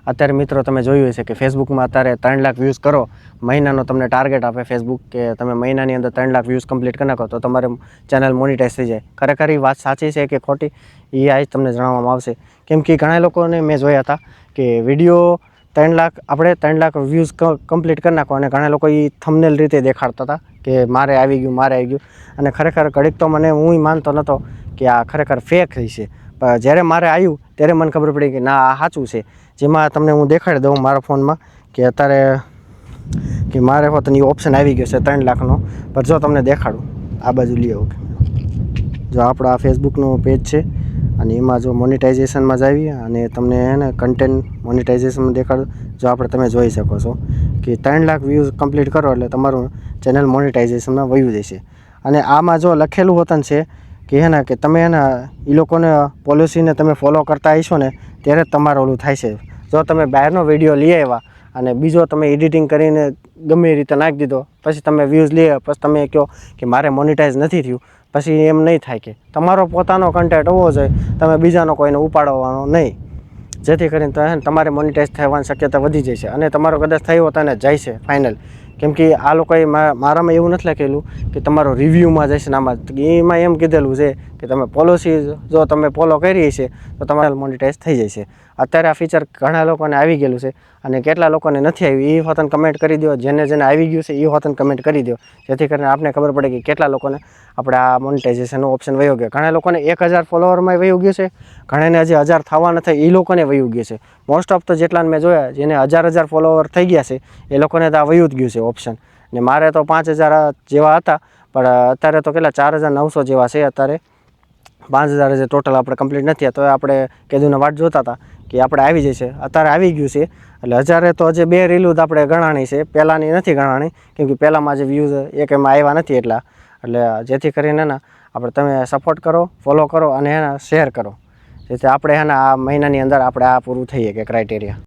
અત્યારે મિત્રો તમે જોયું હશે કે ફેસબુકમાં અત્યારે 3 લાખ વ્યૂઝ કરો, મહિનાનો તમને ટાર્ગેટ આપે ફેસબુક કે તમે મહિનાની અંદર 3 લાખ વ્યૂઝ કમ્પ્લીટ કરી નાખો તો તમારે ચેનલ મોનિટાઈઝ થઈ જાય. ખરેખર એ વાત સાચી છે કે ખોટી એ આજ તમને જણાવવામાં આવશે. કેમ કે ઘણા લોકોને મેં જોયા હતા કે વિડીયો 3 લાખ આપણે 3 લાખ વ્યૂઝ કમ્પ્લીટ કરી નાખો અને ઘણા લોકો એ થંબનેલ રીતે દેખાડતા હતા કે મારે આવી ગયું. અને ખરેખર ઘડીક તો મને હું માનતો નહોતો કે આ ખરેખર ફેક છે. પણ જ્યારે મારે આવ્યું ત્યારે મને ખબર પડી કે ના આ સાચું છે. જેમાં તમને હું દેખાડી દઉં મારા ફોનમાં કે અત્યારે કે મારે હોતની ઓપ્શન આવી ગયો છે 3 લાખનો. પણ જો તમને દેખાડું આ બાજુ લઈ આવો, જો આપણો આ ફેસબુકનું પેજ છે અને એમાં જો મોનિટાઇઝેશનમાં જ આવી અને તમને ને કન્ટેન્ટ મોનિટાઇઝેશનમાં દેખાડું. જો તમે જોઈ શકો છો કે 3 લાખ વ્યૂઝ કમ્પ્લીટ કરો એટલે તમારું ચેનલ મોનિટાઇઝેશનમાં વયું જશે. અને આમાં જો લખેલું હોતું છે કે હે ને કે તમે એને એ લોકોને પોલિસીને તમે ફોલો કરતા હશો ને ત્યારે જ તમારું ઓલું થાય છે. જો તમે બહારનો વિડીયો લઈ આવ્યા અને બીજો તમે એડિટિંગ કરીને ગમે એ રીતે નાખી દીધો, પછી તમે વ્યૂઝ લઈ આવ્યા, પછી તમે કહો કે મારે મોનિટાઈઝ નથી થયું, પછી એમ નહીં થાય. કે તમારો પોતાનો કન્ટેન્ટ હોવો જોઈએ, તમે બીજાનો કોઈને ઉપાડવાનો નહીં. જેથી કરીને તમારે મોનિટાઈઝ થવાની શક્યતા વધી જાય છે અને તમારો કદાચ થયો તો એને જાય છે ફાઇનલ. કેમ કે આ લોકોએ મારામાં એવું નથી લખેલું કે તમારો રિવ્યૂમાં જશે ને આમાં. એમાં એમ કીધેલું છે કે તમે પોલિસી જો તમે ફોલો કરી છે તો તમારે મોનિટાઈઝ થઈ જાય છે. અત્યારે આ ફીચર ઘણા લોકોને આવી ગયેલું છે અને કેટલા લોકોને નથી આવ્યું એ હોતને કમેન્ટ કરી દો. જેને આવી ગયું છે એ હોતને કમેન્ટ કરી દો, જેથી કરીને આપણે ખબર પડે કે કેટલા લોકોને આપણે આ મોનિટાઇઝેશનનો ઓપ્શન વયો ગયો. ઘણા લોકોને 1000 ફોલોવરમાં વયું ગયું છે, ઘણાને હજી 1000 થવા નથી એ લોકોને વયું ગયું છે. મોસ્ટ ઓફ તો જેટલાને મેં જોયા જેને 1000 ફોલોવર થઈ ગયા છે એ લોકોને તો આ વયું જ ગયું છે ઓપ્શન. ને મારે તો 5000 જેવા હતા, પણ અત્યારે તો કેટલા 4900 જેવા છે. અત્યારે 5000 જે ટોટલ આપણે કમ્પ્લીટ નથી તો આપણે કીધુંને વાટ જોતા હતા કે આપણે આવી જશે. અત્યારે આવી ગયું છે એટલે 1000 તો હજી 2 રીલું જ આપણે ગણાણી છે, પહેલાંની નથી ગણાણી. કેમ કે પહેલાંમાં જે વ્યૂઝ એક એમાં આવ્યા નથી એટલે જેથી કરીને ને આપણે તમે સપોર્ટ કરો, ફોલો કરો અને એને શેર કરો, જેથી આપણે આ મહિનાની અંદર આપણે આ પૂરું થઈએ કે ક્રાઇટેરિયા.